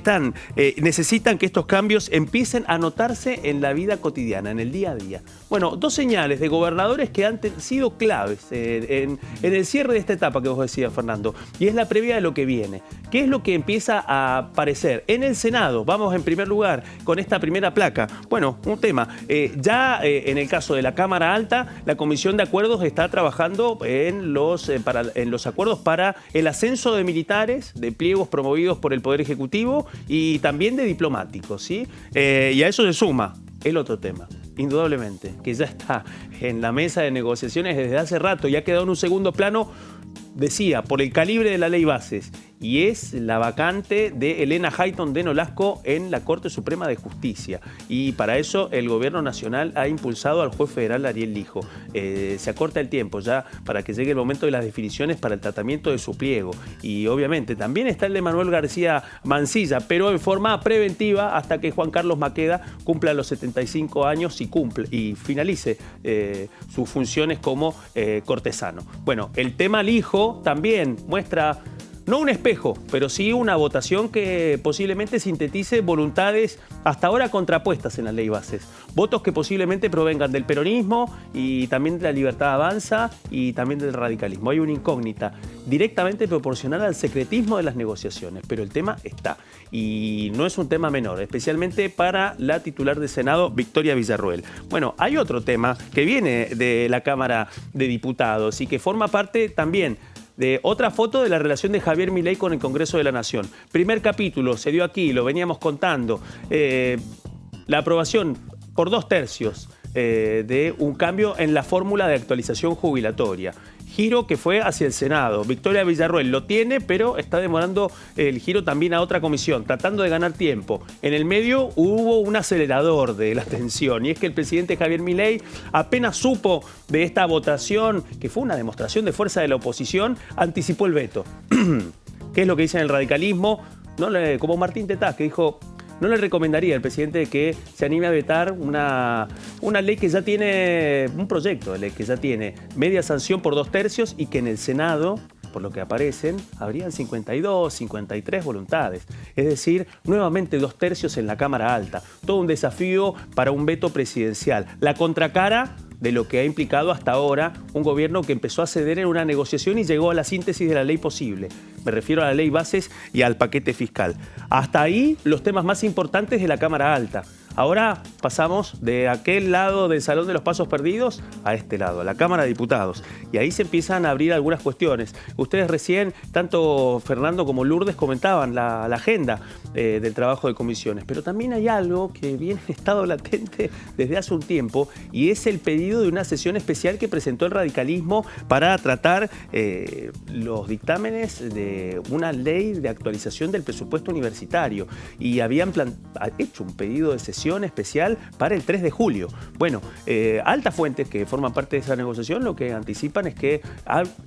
necesitan que estos cambios empiecen a notarse en la vida cotidiana, en el día a día. Bueno, 2 señales de gobernadores que han sido claves en el cierre de esta etapa que vos decías, Fernando, y es la previa de lo que viene. ¿Qué es lo que empieza a aparecer en el Senado? Vamos en primer lugar con esta primera placa. Bueno, un tema. En el caso de la Cámara Alta, la Comisión de Acuerdos está trabajando en los acuerdos para el ascenso de militares, de pliegos promovidos por el Poder Ejecutivo y también de diplomáticos, ¿sí? Y a eso se suma el otro tema, indudablemente, que ya está en la mesa de negociaciones desde hace rato y ha quedado en un segundo plano, decía, por el calibre de la ley Bases, y es la vacante de Elena Hayton de Nolasco en la Corte Suprema de Justicia. Y para eso el Gobierno Nacional ha impulsado al juez federal Ariel Lijo. Se acorta el tiempo ya para que llegue el momento de las definiciones para el tratamiento de su pliego. Y obviamente también está el de Manuel García Mancilla, pero en forma preventiva hasta que Juan Carlos Maqueda cumpla los 75 años y finalice sus funciones como cortesano. Bueno, el tema Lijo también muestra no un espejo, pero sí una votación que posiblemente sintetice voluntades hasta ahora contrapuestas en la ley Bases. Votos que posiblemente provengan del peronismo y también de la Libertad Avanza y también del radicalismo. Hay una incógnita directamente proporcional al secretismo de las negociaciones, pero el tema está. Y no es un tema menor, especialmente para la titular del Senado, Victoria Villarroel. Bueno, hay otro tema que viene de la Cámara de Diputados y que forma parte también de otra foto de la relación de Javier Milei con el Congreso de la Nación. Primer capítulo, se dio aquí, lo veníamos contando. La aprobación por 2/3 de un cambio en la fórmula de actualización jubilatoria. Giro que fue hacia el Senado. Victoria Villarroel lo tiene, pero está demorando el giro también a otra comisión, tratando de ganar tiempo. En el medio hubo un acelerador de la tensión, y es que el presidente Javier Milei apenas supo de esta votación, que fue una demostración de fuerza de la oposición, anticipó el veto. ¿Qué es lo que dice en el radicalismo? Como Martín Tetaz, que dijo: no le recomendaría al presidente que se anime a vetar una ley que ya tiene, un proyecto de ley que ya tiene media sanción por 2/3 y que en el Senado, por lo que aparecen, habrían 52, 53 voluntades. Es decir, nuevamente 2/3 en la Cámara Alta. Todo un desafío para un veto presidencial. La contracara de lo que ha implicado hasta ahora un gobierno que empezó a ceder en una negociación y llegó a la síntesis de la ley posible. Me refiero a la ley Bases y al paquete fiscal. Hasta ahí los temas más importantes de la Cámara Alta. Ahora pasamos de aquel lado del Salón de los Pasos Perdidos a este lado, a la Cámara de Diputados. Y ahí se empiezan a abrir algunas cuestiones. Ustedes recién, tanto Fernando como Lourdes, comentaban la agenda del trabajo de comisiones. Pero también hay algo que viene en estado latente desde hace un tiempo, y es el pedido de una sesión especial que presentó el radicalismo para tratar los dictámenes de una ley de actualización del presupuesto universitario. Y habían hecho un pedido de sesión especial para el 3 de julio. Bueno, altas fuentes que forman parte de esa negociación lo que anticipan es que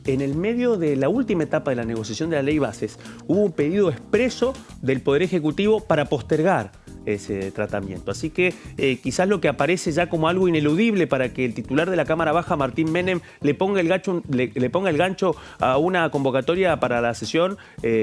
en el medio de la última etapa de la negociación de la ley Bases hubo un pedido expreso del Poder Ejecutivo para postergar ese tratamiento. Así que quizás lo que aparece ya como algo ineludible para que el titular de la Cámara Baja, Martín Menem, le ponga el gancho a una convocatoria para la sesión,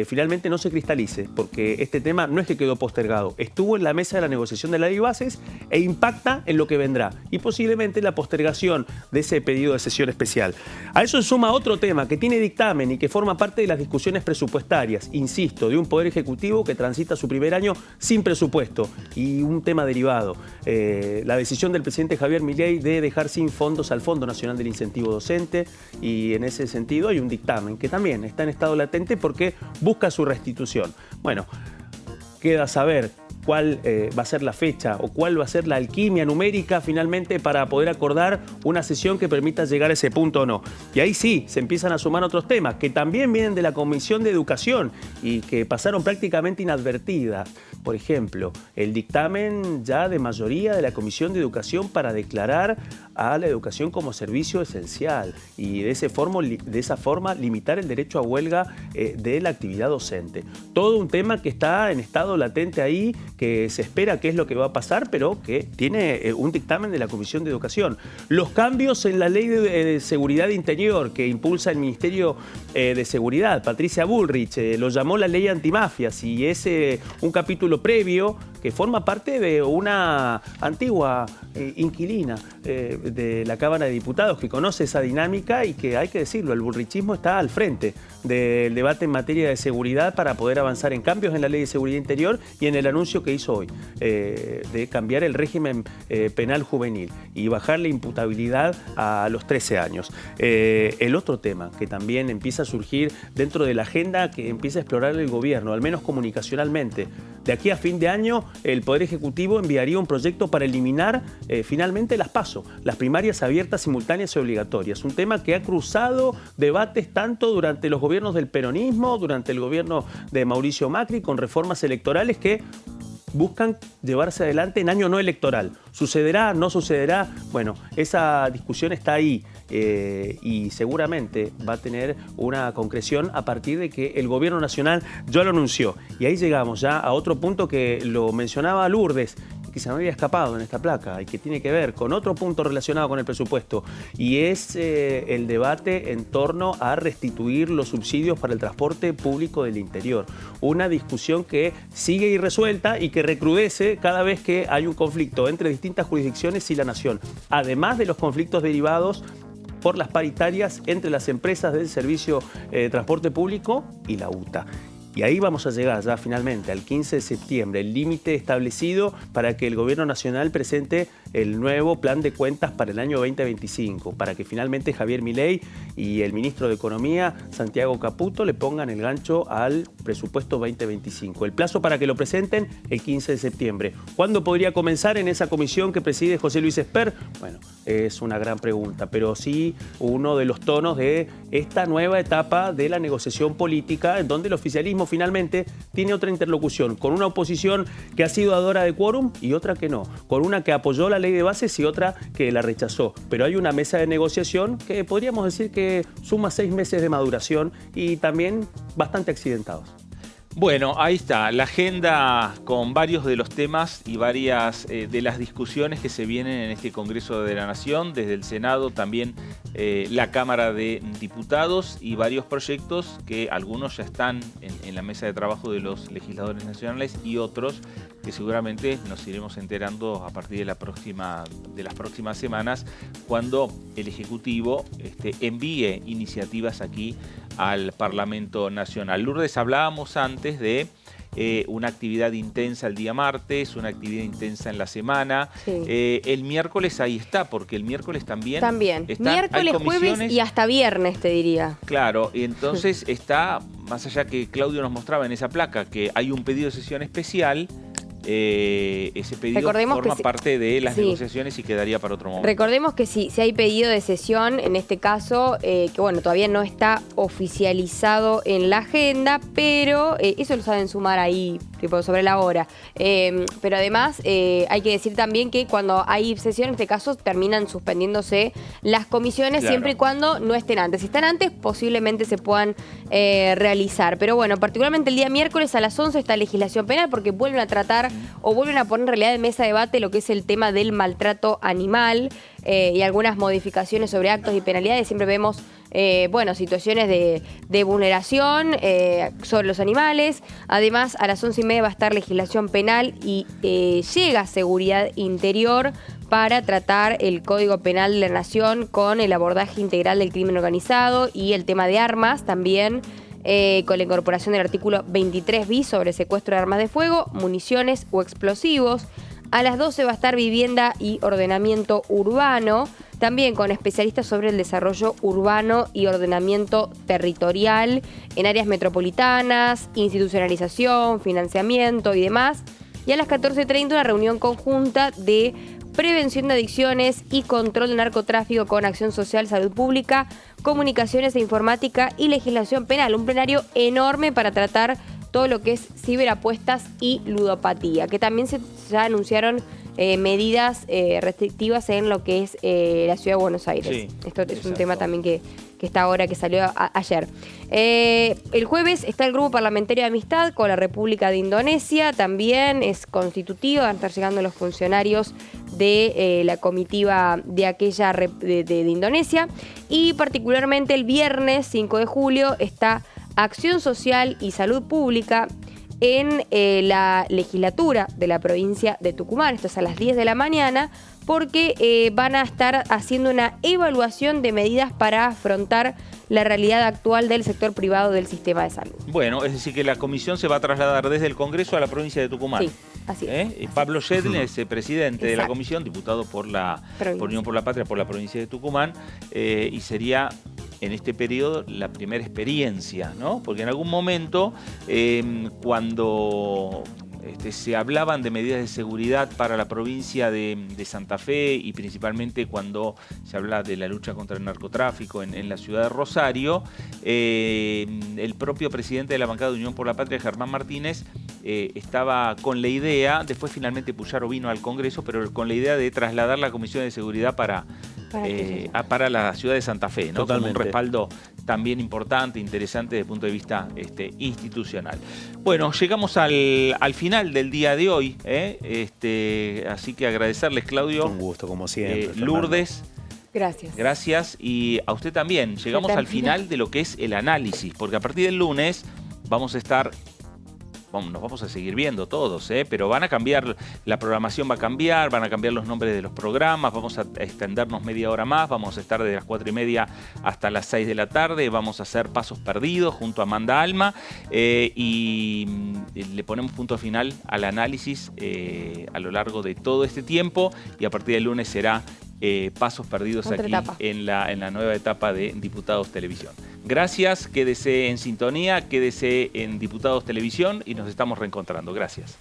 finalmente no se cristalice, porque este tema no es que quedó postergado, estuvo en la mesa de la negociación de la ley de bases e impacta en lo que vendrá y posiblemente la postergación de ese pedido de sesión especial. A eso se suma otro tema que tiene dictamen y que forma parte de las discusiones presupuestarias, insisto, de un Poder Ejecutivo que transita su primer año sin presupuesto y un tema derivado, la decisión del presidente Javier Milei de dejar sin fondos al Fondo Nacional del Incentivo Docente, y en ese sentido hay un dictamen que también está en estado latente porque busca su restitución. Bueno, queda saber cuál va a ser la fecha o cuál va a ser la alquimia numérica finalmente para poder acordar una sesión que permita llegar a ese punto o no. Y ahí sí, se empiezan a sumar otros temas que también vienen de la Comisión de Educación y que pasaron prácticamente inadvertidas. Por ejemplo, el dictamen ya de mayoría de la Comisión de Educación para declarar a la educación como servicio esencial y de esa forma limitar el derecho a huelga de la actividad docente. Todo un tema que está en estado latente ahí, que se espera qué es lo que va a pasar, pero que tiene un dictamen de la Comisión de Educación. Los cambios en la Ley de Seguridad Interior que impulsa el Ministerio de Seguridad, Patricia Bullrich, lo llamó la Ley Antimafias, y es un capítulo previo que forma parte de una antigua inquilina de la Cámara de Diputados que conoce esa dinámica y que, hay que decirlo, el bullrichismo está al frente del debate en materia de seguridad para poder avanzar en cambios en la Ley de Seguridad Interior y en el anuncio que hizo hoy de cambiar el régimen penal juvenil y bajar la imputabilidad a los 13 años. El otro tema que también empieza a surgir dentro de la agenda que empieza a explorar el gobierno, al menos comunicacionalmente. De aquí a fin de año, el Poder Ejecutivo enviaría un proyecto para eliminar finalmente las PASO, las primarias abiertas, simultáneas y obligatorias. Un tema que ha cruzado debates tanto durante los gobiernos del peronismo, durante el gobierno de Mauricio Macri, con reformas electorales que buscan llevarse adelante en año no electoral. ¿Sucederá? ¿No sucederá? Bueno, esa discusión está ahí y seguramente va a tener una concreción a partir de que el Gobierno Nacional ya lo anunció. Y ahí llegamos ya a otro punto que lo mencionaba Lourdes, que se me había escapado en esta placa y que tiene que ver con otro punto relacionado con el presupuesto, y es el debate en torno a restituir los subsidios para el transporte público del interior. Una discusión que sigue irresuelta y que recrudece cada vez que hay un conflicto entre distintas jurisdicciones y la nación, además de los conflictos derivados por las paritarias entre las empresas del servicio de transporte público y la UTA. Y ahí vamos a llegar ya finalmente al 15 de septiembre, el límite establecido para que el Gobierno Nacional presente el nuevo plan de cuentas para el año 2025, para que finalmente Javier Milei y el ministro de Economía, Santiago Caputo, le pongan el gancho al presupuesto 2025. El plazo para que lo presenten, el 15 de septiembre. ¿Cuándo podría comenzar en esa comisión que preside José Luis Esper? Bueno, es una gran pregunta, pero sí uno de los tonos de esta nueva etapa de la negociación política, en donde el oficialismo finalmente tiene otra interlocución, con una oposición que ha sido dadora de quórum y otra que no, con una que apoyó la ley de bases y otra que la rechazó. Pero hay una mesa de negociación que podríamos decir que suma 6 meses de maduración y también bastante accidentados. Bueno, ahí está, la agenda con varios de los temas y varias de las discusiones que se vienen en este Congreso de la Nación, desde el Senado, también la Cámara de Diputados, y varios proyectos que algunos ya están en la mesa de trabajo de los legisladores nacionales y otros que seguramente nos iremos enterando a partir de las próximas semanas, cuando el Ejecutivo envíe iniciativas aquí al Parlamento Nacional. Lourdes, hablábamos antes de una actividad intensa el día martes, una actividad intensa en la semana. Sí. El miércoles ahí está, porque el miércoles también miércoles, jueves y hasta viernes, te diría. Claro, y entonces está, más allá que Claudio nos mostraba en esa placa, que hay un pedido de sesión especial. Ese pedido forma parte de las negociaciones y quedaría para otro momento. Recordemos que si hay pedido de sesión, en este caso, que bueno, todavía no está oficializado en la agenda, pero eso lo saben sumar ahí tipo sobre la hora. Pero además hay que decir también que cuando hay sesión, en este caso, terminan suspendiéndose las comisiones, claro, siempre y cuando no estén antes. Si están antes, posiblemente se puedan realizar. Pero bueno, particularmente el día miércoles a las 11 está legislación penal, porque vuelven a tratar o vuelven a poner en realidad en mesa de debate lo que es el tema del maltrato animal y algunas modificaciones sobre actos y penalidades. Siempre vemos bueno, situaciones de vulneración sobre los animales. Además, a las 11:30 va a estar legislación penal y llega Seguridad Interior para tratar el Código Penal de la Nación con el abordaje integral del crimen organizado y el tema de armas también, con la incorporación del artículo 23 bis sobre secuestro de armas de fuego, municiones o explosivos. A las 12 va a estar vivienda y ordenamiento urbano, también con especialistas sobre el desarrollo urbano y ordenamiento territorial en áreas metropolitanas, institucionalización, financiamiento y demás. Y a las 14:30 una reunión conjunta de prevención de adicciones y control de narcotráfico con acción social, salud pública, comunicaciones e informática y legislación penal. Un plenario enorme para tratar todo lo que es ciberapuestas y ludopatía, que también ya anunciaron medidas restrictivas en lo que es la ciudad de Buenos Aires. Sí, esto es un tema también que está ahora, que salió ayer. El jueves está el Grupo Parlamentario de Amistad con la República de Indonesia, también es constitutivo, van a estar llegando los funcionarios de la comitiva de aquella de Indonesia, y particularmente el viernes 5 de julio está Acción Social y Salud Pública en la legislatura de la provincia de Tucumán. Esto es a las 10 de la mañana, porque van a estar haciendo una evaluación de medidas para afrontar la realidad actual del sector privado del sistema de salud. Bueno, es decir que la comisión se va a trasladar desde el Congreso a la provincia de Tucumán. Sí, así es. Pablo Yedlin es el presidente de la comisión, diputado por Unión por la Patria por la provincia de Tucumán, y sería en este periodo la primera experiencia, ¿no? Porque en algún momento, cuando se hablaban de medidas de seguridad para la provincia de Santa Fe, y principalmente cuando se habla de la lucha contra el narcotráfico en la ciudad de Rosario, el propio presidente de la bancada de Unión por la Patria, Germán Martínez, estaba con la idea, después finalmente Puyaro vino al Congreso, pero con la idea de trasladar la Comisión de Seguridad para la ciudad de Santa Fe, ¿no? Como un respaldo también importante, interesante desde el punto de vista institucional. Bueno, llegamos al final del día de hoy, así que agradecerles, Claudio. Un gusto, como siempre. Lourdes. Gracias. Gracias, y a usted también. Llegamos al final de lo que es el análisis, porque a partir del lunes vamos a estar... nos vamos a seguir viendo todos, pero van a cambiar, la programación va a cambiar, van a cambiar los nombres de los programas, vamos a extendernos media hora más, vamos a estar desde las 4:30 hasta las 6 de la tarde, vamos a hacer Pasos Perdidos junto a Amanda Alma, y le ponemos punto final al análisis a lo largo de todo este tiempo, y a partir del lunes será Pasos Perdidos otra aquí etapa. En la nueva etapa de Diputados Televisión. Gracias, quédese en sintonía, quédese en Diputados Televisión y nos estamos reencontrando. Gracias.